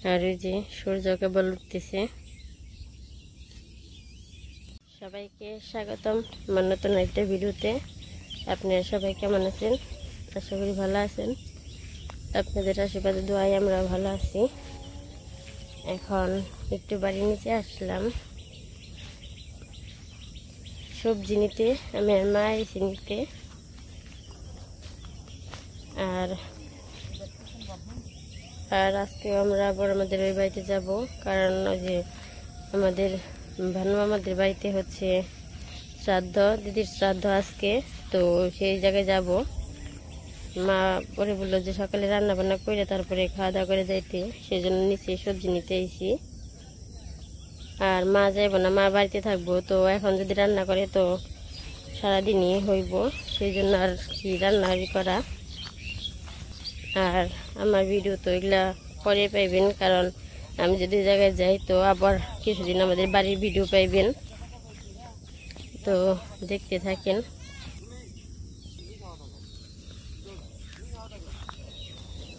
আর এই যে সূর্য কেবল উঠতেছে। সবাইকে স্বাগতম আমার নতুন একটা ভিডিওতে। আপনারা সবাই কেমন আছেন? আশা করি ভালো আছেন। আপনাদের আশীর্বাদে দোয়ায় আমরা ভালো আছি। এখন একটু বাড়ির নিচে আসলাম সবজি নিতে। আমি আর মা এসে নিতে। আর আজকে আমরা আবার আমাদের ওই বাড়িতে যাব, কারণ ওই যে আমাদের ভানু আমাদের বাড়িতে হচ্ছে শ্রাদ্ধ, দিদির শ্রাদ্ধ আজকে, তো সেই জায়গায় যাব। মা পরে বললো যে সকালে রান্না বান্না করে তারপরে খাওয়া দাওয়া করে যাইতে, সেই জন্য নিচে সবজি নিতে এসেছি। আর মা যাইব না, মা বাড়িতে থাকবো, তো এখন যদি রান্না করে তো সারাদিনই হইব, সেই জন্য আর কি রান্না করা। আর আমার ভিডিও তো এগুলা পরে পাইবেন, কারণ আমি যদি জায়গায় যাই তো আবার কিছুদিন আমাদের বাড়ির ভিডিও পাইবেন, তো দেখতে থাকেন।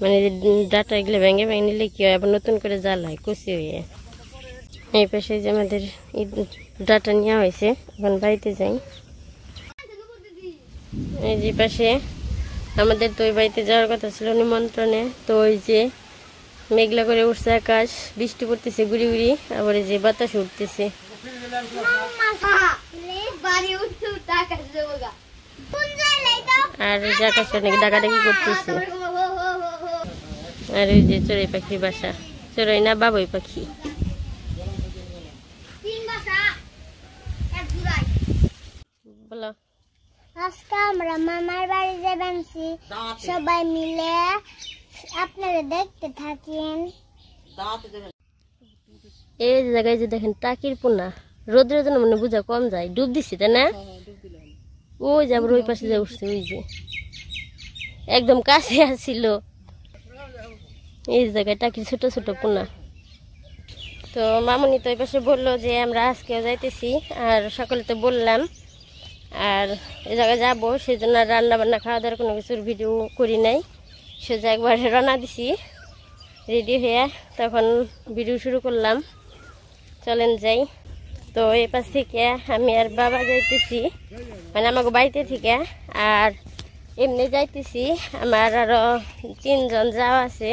মানে ডাটা এগুলো ভেঙে ভেঙে নিলে কি হয়, আবার নতুন করে জাল হয় কুচি হয়ে। এই পাশে যে আমাদের ডাটা নেওয়া হয়েছে, এখন বাড়িতে যাই। এই যে পাশে আমাদের তো ওই বাড়িতে যাওয়ার কথা ছিল নিমন্ত্রণে, তো ওই যে মেঘলা করে উঠছে আকাশ, বৃষ্টি পড়তেছে গুড়ি গুড়ি, আবার এই যে বাতাস উঠতেছে। আর এই যে আকাশটা নাকি ডাকাডাকি করতেছে। আর ওই যে চড়ুই পাখির বাসা, চড়ুই না বাবুই পাখি। বলো। আজকে আমরা মামার বাড়ি যাবেন, সবাই মিলে আপনারা দেখতে থাকেন। এই জায়গায় যে দেখেন টাকির পোনা, রোদ্রের জন্য মনে বুঝা কম যায়, ডুব দিচ্ছে তাই না? ওই যে আবার ওই পাশে যা উঠছে, ওই যে একদম কাছে আসছিল। এই জায়গায় টাকির ছোট ছোট পোনা। তো মামুনি তো ওই পাশে বললো যে আমরা আজকেও যাইতেছি, আর সকালে তো বললাম। আর এই জায়গায় যাবো, সেই জন্য রান্না বান্না খাওয়া দাওয়ার কোনো কিছুর ভিডিও করি নাই, সোজা একবার রান্না দিছি রেডি হয়ে, তখন ভিডিও শুরু করলাম। চলেন যাই। তো এই পাশ থেকে আমি আর বাবা যাইতেছি, মানে আমাকে বাড়িতে থেকে। আর এমনি যাইতেছি, আমার আরও 3 জন যাওয়া আছে,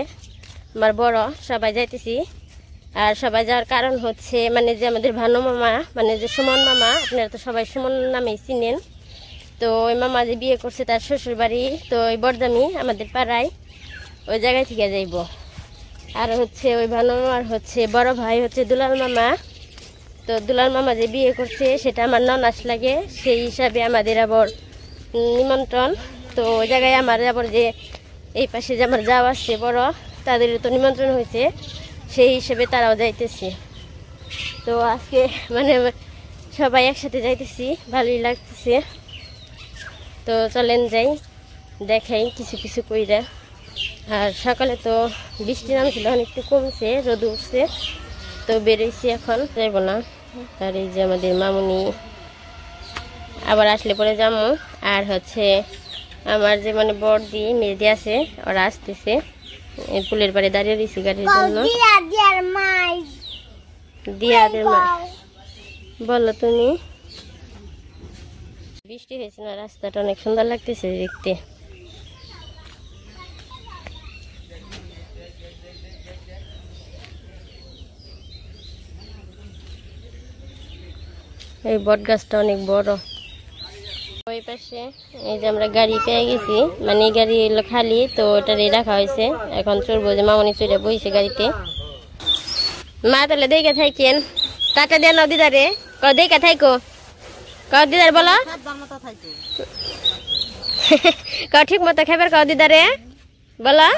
আমার বড়, সবাই যাইতেছি। আর সবাই যাওয়ার কারণ হচ্ছে মানে যে আমাদের ভানু মামা, মানে যে সুমন মামা, আপনারা তো সবাই সুমন নামেই চিনেন। তো ওই মামা যে বিয়ে করছে তার শ্বশুর বাড়ি তো ওই বরদামি আমাদের পাড়ায়, ওই জায়গায় থেকে যাইব। আর হচ্ছে ওই ভানু মামার হচ্ছে বড় ভাই হচ্ছে দুলাল মামা, তো দুলাল মামা যে বিয়ে করছে সেটা আমার ননাস লাগে, সেই হিসাবে আমাদের আবার নিমন্ত্রণ। তো ওই জায়গায় আমার আবার যে এই পাশে যে আমার যাওয়া আসছে বড়, তাদের তো নিমন্ত্রণ হয়েছে, সেই হিসেবে তারাও যাইতেছে। তো আজকে মানে সবাই একসাথে যাইতেছি, ভালোই লাগতেছে। তো চলেন যাই, দেখাই কিছু কিছু কইরা। আর সকালে তো বৃষ্টি নামছিল, অনেকটা কমছে, রোদ উঠছে, তো বেরোইছি, এখন যাইব না। আর এই যে আমাদের মামুনি আবার আসলে পরে যাবো। আর হচ্ছে আমার যে মানে বড়দি মেয়েদি আছে, ওরা আসতেছে, পুলের পাড়ে দাঁড়িয়ে দিয়েছি গাড়ির জন্য। দিয়াদের মা, বলো তুমি। বৃষ্টি হয়েছে না, রাস্তাটা অনেক সুন্দর লাগতেছে দেখতে। এই বট গাছটা অনেক বড়। ওই পাশে এই যে আমরা গাড়ি পেয়ে গেছি, মানে এই গাড়ি এলো খালি, তো ওটারে রাখা হয়েছে, এখন চড়বো। যে মামনি চড়ে বইছে গাড়িতে। মা তাহলে দেখে থাকেন, টাটা দেন দিদারে, দেখে থাইকো, দিদার বলো ঠিক মতো খাইবার, দিদারে বলো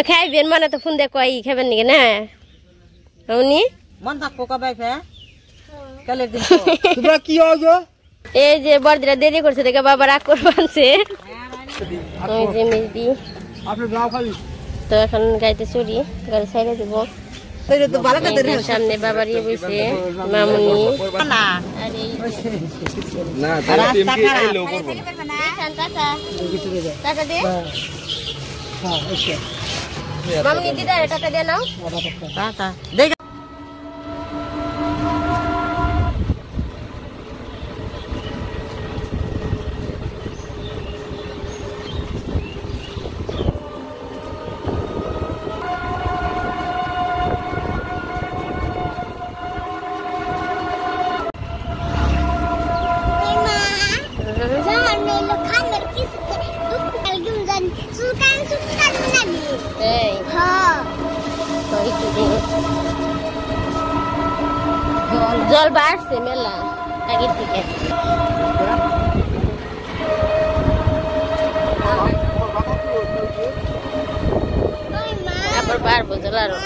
খাইবেন, মনে তো ফোন দেখো খাইবেন নাকি না উনি। এই যে বড়দিরা দেরি করছে দেখে বাবা রাগ করে বানছে। ওই যে মিষ্টি, তো এখন গাড়িতে চড়ি, গাড়ি ছাইড়ে দেবো। সামনে বাবার ইয়ে বইছে মামুনি। মামনি দিদা টাকা দিয়ে নাও টাকা দেখ জল বাড়ছে মেলা আগের থেকে আবার বাড়বো জল আরো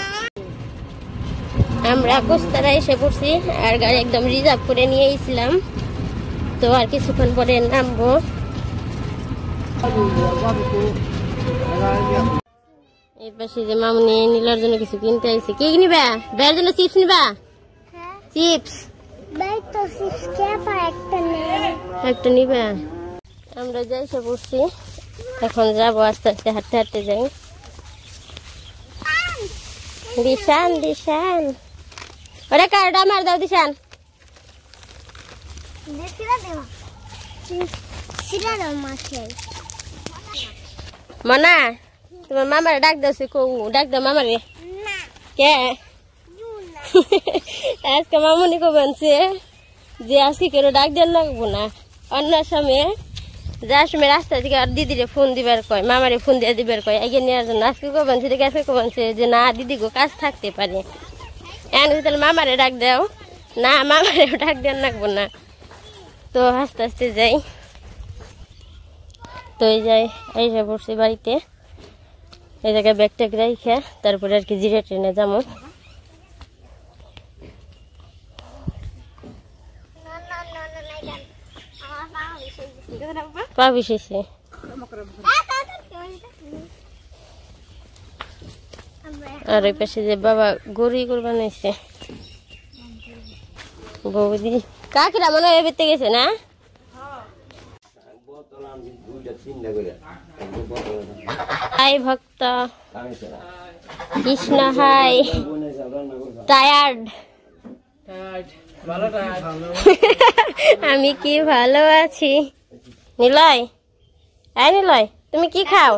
আমরা কোস্তারা এসে পড়ছি আর গাড়ি একদম রিজার্ভ করে নিয়ে এসেছিলাম তো আর কিছুক্ষণ পরে নামবো এই পাশে যে মামনি নীলার জন্য কিছু কিনতে আইছে কি নিবা বের জন্য চিপস নিবা চিপস একটা নিবা আমরা যাই সব বসছি এখন যাবো আস্তে আস্তে হাঁটতে হাঁটতে যাই দিশান দিশান ওরে কারটা মার দাও দিশান মনা তোমার মামার ডাক দাও সে কৌ ডাক দাও মামারে কে আজকে মামনি কো বলছে যে আজকে কেন ডাক দেন লাগবো না অন্য সময় যার সময় রাস্তা থেকে আর দিদিরে ফোন দিবার কয় মামারে ফোন দিয়ে দিবার কয় এগিয়ে নেওয়ার জন্য আজকে কো বলছে আজকে কো বলছে যে না দিদি গো কাজ থাকতে পারে এখন তাহলে মামারে ডাক দাও না মামারে ডাক দেন লাগবো না তো আস্তে আস্তে যাই তো এই যাই আইসা পড়ছি বাড়িতে এই জায়গায় ব্যাগ ট্যাগ রাইখা তারপরে আর কি জিরা ট্রেনে যাবো পা বিষেছে আর ওই পাশে যে বাবা গরুই করবা নিয়েছে বৌদি কাকিরা মনে হয় বেতে গেছে না হাই ভক্ত কৃষ্ণ হাই টায়ার্ড আমি কি ভালো আছি নিলয় এই নিলয় তুমি কি খাও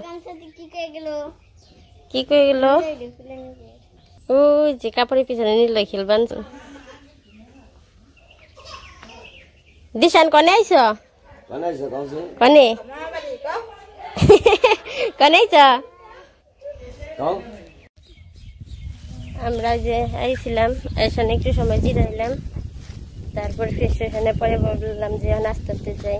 কি কয়ে গেল ওই যে কাপড়ের পিছনে নিলয় খেলবান দিশান কনে আইছ কনে কনে আইছ আমরা যে আইছিলাম এখানে একটু সময় জিরাইলাম তারপর ফ্রেশ এখানে পরে বললাম যে আস্তে আস্তে যাই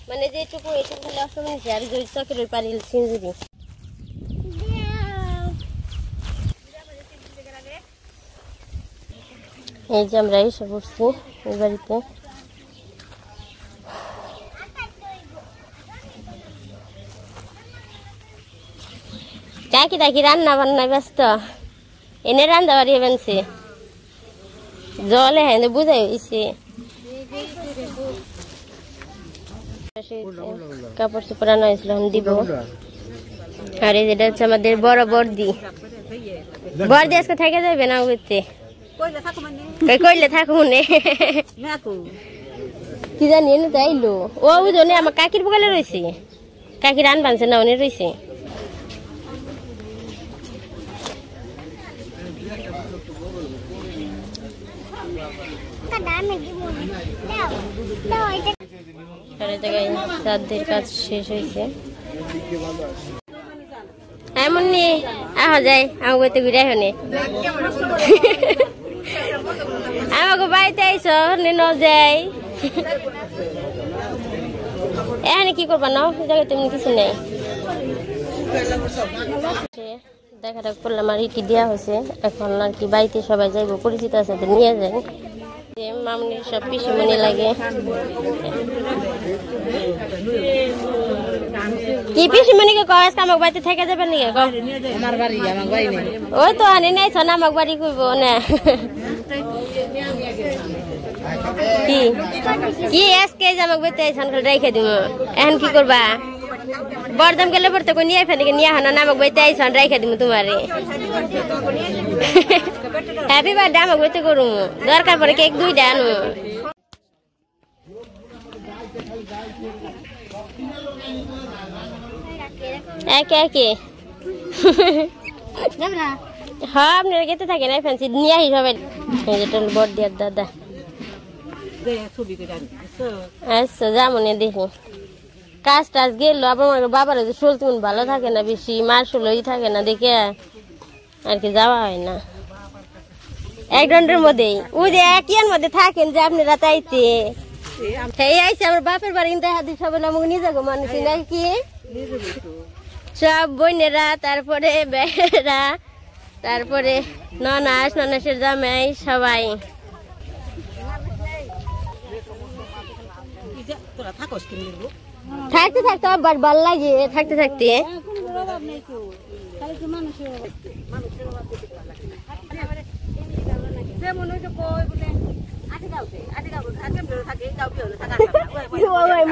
মানে যেটুকু এটুকু আর চকের পানি সিঞ্জুরি এই যে আমরা এসে পড়ছি এই বাড়িতে কাকি টাকি রান্না বান্নায় ব্যস্ত এনে রান্না বাড়ি বানছে জলে হ্যাঁ বুঝাই হয়েছে কাপড় চোপড় আনা হয়েছিল দিব আর এই যেটা হচ্ছে আমাদের বড় বর্দি বর্দি আজকে থেকে যাবে না উঠতে কইলে থাকো মনে কি জানি এনে তো আইলো ও বুঝনে আমার কাকির বগালে রয়েছে কাকি রান বানছে না উনি রয়েছে সাধ্যের কাজ শেষ হয়েছে এমন নি আহ যায় আমাকে তো ঘুরে হনে আমাকে বাড়িতে আইস ন যাই এখানে কি করবা না জায়গায় তেমনি কিছু নেই দেখাটা করলাম আর ইটি দেওয়া হয়েছে এখন আর কি বাড়িতে সবাই যাইব পরিচিত আছে নিয়ে যায় মামনির সব পিসিমণি লাগে কি পিসিমণিকে কও আজকে আমাকে বাড়িতে থেকে যাবে নাকি কও আমার বাড়ি নেই ওই তো আনি নাই শোন আমাকে বাড়ি কইব না কি কি আজকে আমাকে বাড়িতে আইছান খালি রেখে দিব এখন কি করবা বরদাম গেলে পড়তে কই নিয়ে ফেলে নিয়ে হানা আমাকে বাড়িতে আইছান রেখে দিব তোমারে হ্যাপি বার্থডে আমাকে বাড়িতে করুম দরকার পড়ে কেক 2টা আনো একে একে হ্যাঁ আপনারা গেতে থাকেন ফ্যান্সি নিয়ে আসি সবাই বর দিয়ার দাদা আচ্ছা যেমন দেখি কাজ টাজ গেল আবার বাবার শরীর তেমন ভালো থাকে না বেশি মার শরীরই থাকে না দেখে আর কি যাওয়া হয় না 1 ঘন্টার মধ্যেই ওই যে একইয়ের মধ্যে থাকেন যে আপনারা তাইতে এই আইসে আমার বাপের বাড়ি কিন্তু হাতি সবাই আমাকে নিয়ে যাবো মানুষ নাকি সব বোনেরা তারপরে বেড়া তারপরে ননাসের জামাই সবাই থাকতে থাকতে আবার ভাল লাগে থাকতে থাকতে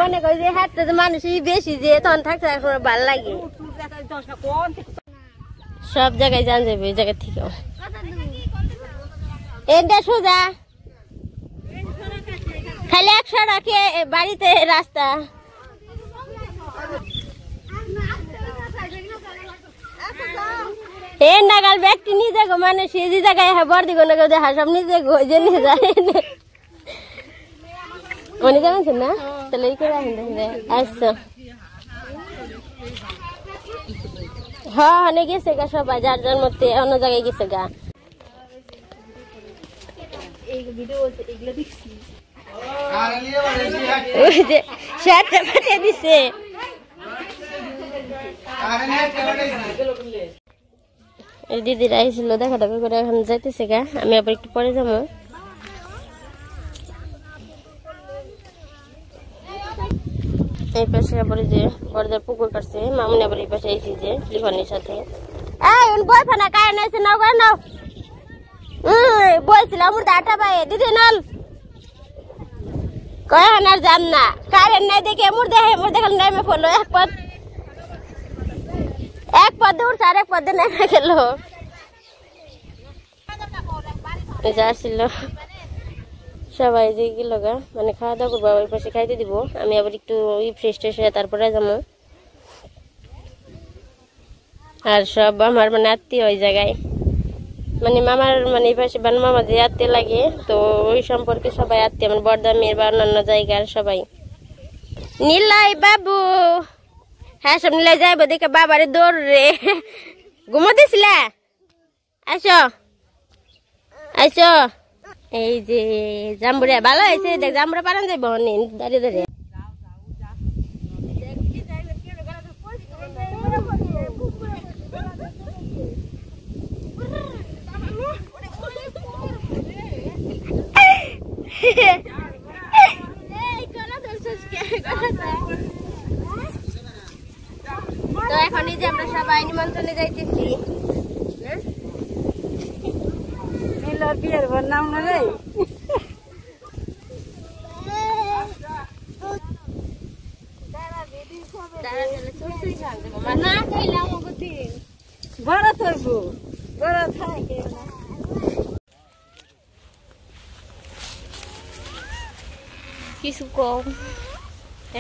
মনে করি যে হাঁটতে মানুষই বেশি যে তখন থাকতে ভাল লাগে সব জায়গায় জান যাবে ওই জায়গা থেকে এটা সোজা খালি 100 রাখে বাড়িতে রাস্তা এ নাগাল ব্যক্তি নিজে গো মানুষ যে জায়গায় বর্দি গো না দেখা সব নিজে গো যে নিয়ে যায় উনি জানেন না তাহলে এই করে আচ্ছা হ্যাঁ অনেক গেছে গা সবাই যার যার মধ্যে অন্য জায়গায় গেছে গা ওই যে শার্টটা ফাটিয়ে দিছে এই দিদিরা আইছিল দেখা দেখা করে এখন যাইতেছে গা আমি আবার একটু পরে যাবো এই পাশে আবার যে বড়দের পুকুর কাটছে মামুনি আবার এই পাশে আইছি যে লিফানির সাথে বই ফানা কারেন্ট আছে নাও করে নাও বলছিলাম আমার দাটা পায়ে দিদি নাল কয় আর যান না কারেন্ট নাই দেখে মোর দেখে নেমে পড়লো এক পদ উঠছে আর এক পদে নেমে গেল আসছিল সবাই যে গেল গা মানে খাওয়া দাওয়া করবো ওই পাশে খাইতে দিব আমি আবার একটু ওই ফ্রেশ ট্রেশ হয়ে তারপরে যাবো আর সব আমার মানে আত্মীয় ওই জায়গায় মানে মামার মানে এই পাশে বান মামা যে আত্মীয় লাগে তো ওই সম্পর্কে সবাই আত্মীয় মানে বর্দামের বা অন্যান্য জায়গার সবাই নীলাই বাবু হ্যাঁ সব নীলাই যাইবো দেখে বাবারে দৌড় রে ঘুমোতেছিলা আসো আসো এই যে জাম্বুরা ভালো হয়েছে দেখ জাম্বুরা পারান যাইব দাঁড়িয়ে দাঁড়িয়ে তো এখন এই যে আমরা সবাই নিমন্ত্রণে যাইতেছি বিয়ের ঘর নাম না রে কিছু কম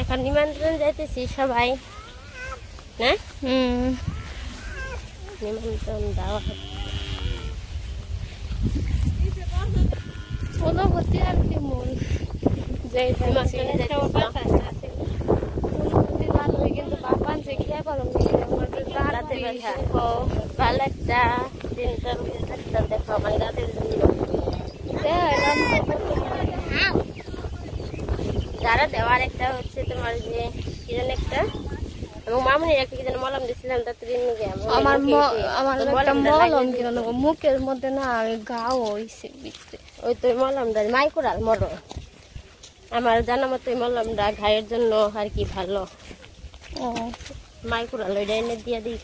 এখন নিমন্ত্রণ যাইতেছি সবাই না নিমন্ত্রণ দেওয়া অনুভূতি আর কি মন কিন্তু বাপান যে খেয়ে পারো ভালো একটা দিনটা দেখো মানে রাতের জন্য যারা দেওয়ার একটা হচ্ছে তোমার যে কি যেন একটা এবং মামুনির একটা কি যেন মলম দিয়েছিলাম তাতে দিন আমার একটা মলম কিনা মুখের মধ্যে না গাও হয়েছে ওই তো মলমটা মাইকোরাল মরো আমার জানা মতো এই মলমটা ঘায়ের জন্য আর কি ভালো মাইকুরা লইডা এনে দিয়া দিই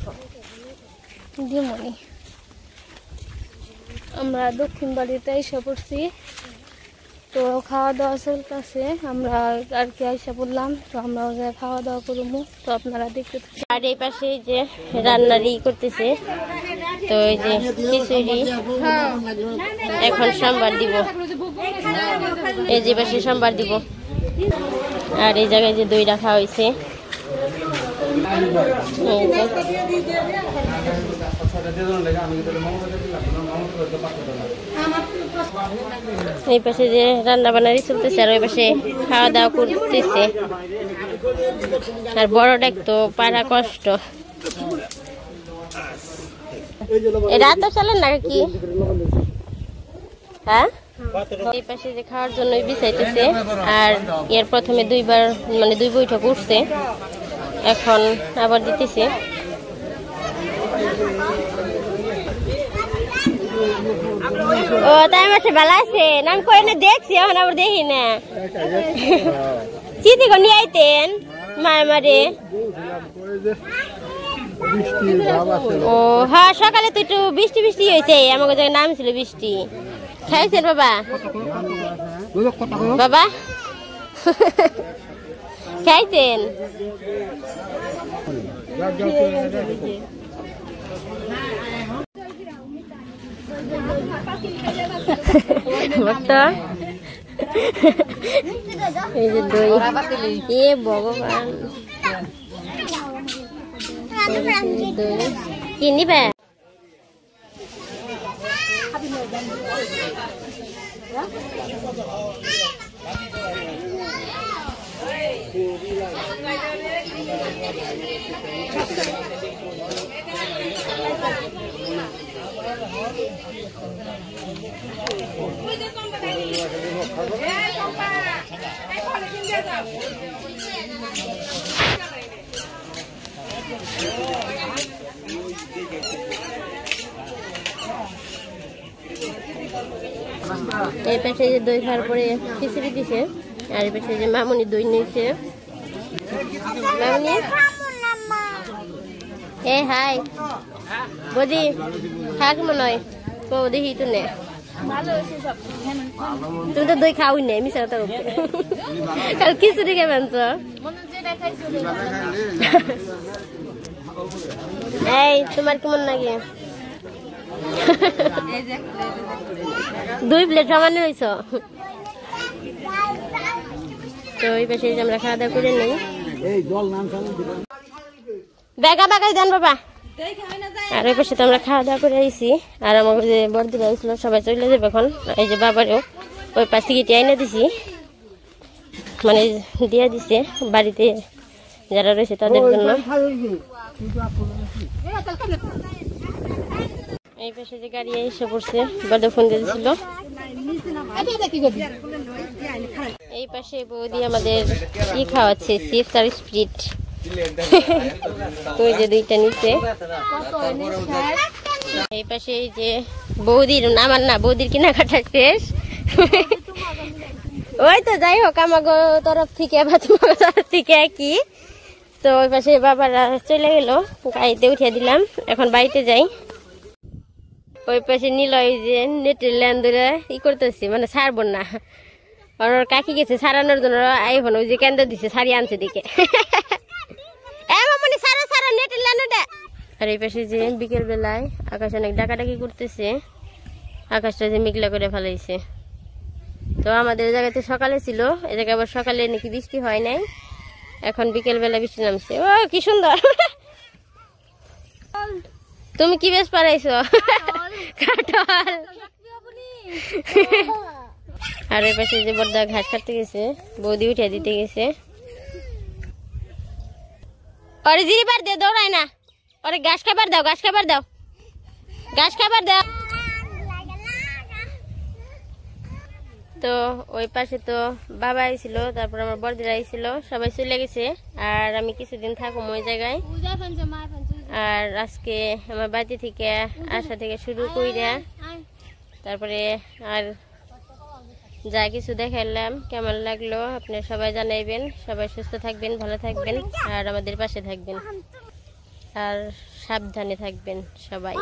দিমনি আমরা দক্ষিণ বাড়িতে এসে পড়ছি তো খাওয়া দাওয়া চলতেছে আমরা আর কি এসে পড়লাম তো আমরা খাওয়া দাওয়া করবো তো আপনারা দেখতে আর এই পাশে যে রান্নারি করতেছে তো এই যে খিচুড়ি এখন সাম্বার দিব এই যে পাশে সাম্বার দিব আর এই জায়গায় যে দই রাখা হয়েছে এই পাশে যে রান্না বান্নারি চলতেছে আর ওই পাশে খাওয়া দাওয়া করতেছে আর বড়টা তো পারা কষ্ট রাত চলেন না কি হ্যাঁ এই পাশে যে খাওয়ার জন্য বিছাইতেছে আর এর প্রথমে দুইবার মানে 2 বৈঠক উঠছে এখন আবার দিতেছে ও তাই মাসে ভালো আছে নাম করে না দেখছি এখন আবার দেখি না চিঠি করে নিয়ে আইতেন মায়ের মারে ও হ্যাঁ সকালে তো একটু বৃষ্টি বৃষ্টি হয়েছে আমাকে জায়গায় নাম ছিল বৃষ্টি খাইছেন বাবা বাবা খাইছেন এই যে দই এ ভগবান কি নিবে এই পাশে যে দই খাওয়ার পরে খিচুড়ি দিছে আর এই পাশে যে মামুনি দই নিয়েছে মামুনি এ হাই বদি খাক মনে হয় তো দেখি তো নে তুমি তো দই খাওই নে মিশা কথা কাল খিচুড়ি কে মানছ এই তোমার কেমন লাগে 2 প্লেট সামান্য হয়েছ তো ওই পাশে আমরা খাওয়া দাওয়া করে নেই বেগা বেগাই দেন বাবা আর ওই পাশে তো আমরা খাওয়া দাওয়া করে আইছি আর আমাকে যে বর্দিরা আইছিল সবাই চলে যাবে এখন এই যে বাবারও ওই পাশ থেকে এনে দিছি মানে দিয়ে দিছে বাড়িতে যারা রয়েছে তাদের জন্য এই পাশে যে গাড়ি এসে পড়ছে বড় ফোন দিয়েছিল এই পাশে বৌদি আমাদের কি খাওয়াচ্ছে চিপস আর স্প্রিট ওই যে 2টা নিচে এই পাশে এই যে বৌদির আমার না বৌদির কেনাকাটা শেষ ওই তো যাই হোক আমাগো তরফ থেকে বা তোমার তরফ থেকে কি তো ওই পাশে বাবারা চলে গেল গাড়িতে উঠিয়ে দিলাম এখন বাড়িতে যাই ওই পাশে নীল ওই যে নেটের ল্যান্ড ধরে ই করতেছি মানে ছাড়বো না আর কাকি গেছে ছাড়ানোর জন্য আইফোন ওই যে কেন্দ্র দিছে ছাড়িয়ে আনছে দিকে মানে সারা সারা নেটের ল্যান্ডটা আর এই পাশে যে বিকেল বেলায় আকাশ অনেক ডাকাডাকি করতেছে আকাশটা যে মেঘলা করে ফেলাইছে তো আমাদের জায়গাতে সকালে ছিল এ জায়গায় আবার সকালে নাকি বৃষ্টি হয় নাই এখন বিকেল বেলা বৃষ্টি নামছে ও কি সুন্দর তুমি কি বেশ পারাইছো কাঁঠাল আর এই পাশে যে বড়দা ঘাস কাটতে গেছে বৌদি উঠে দিতে গেছে আরে জিরি বার দে দৌড়ায় না আরে ঘাস খাবার দাও ঘাস খাবার দাও ঘাস খাবার দাও তো ওই পাশে তো বাবা আইছিল তারপর আমার বড়দিরা আইছিল সবাই চলে গেছে আর আমি কিছুদিন থাকুম ওই জায়গায় আর আজকে আমার বাড়ি থেকে আসা থেকে শুরু কইরা তারপরে আর যা কিছু দেখাইলাম কেমন লাগলো আপনারা সবাই জানাইবেন সবাই সুস্থ থাকবেন ভালো থাকবেন আর আমাদের পাশে থাকবেন। আর সাবধানে থাকবেন সবাই।